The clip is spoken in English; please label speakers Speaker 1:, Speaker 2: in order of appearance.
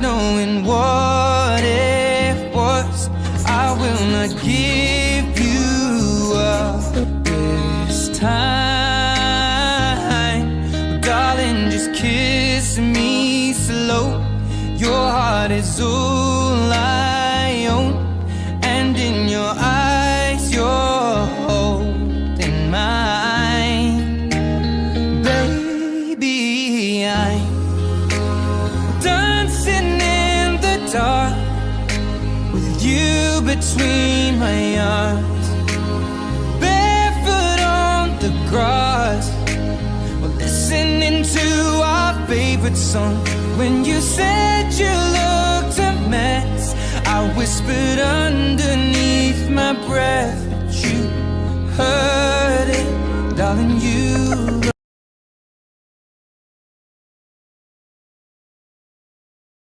Speaker 1: knowing what it was. I will not give you up this time. Darling, just kiss me slow. Your heart is all I own, and in your eyes you're holding mine. Baby, I'm dancing in the dark with you between my arms, barefoot on the grass, we're listening to our favorite song. When you said you looked a mess, I whispered underneath my breath, but you heard it, darling, you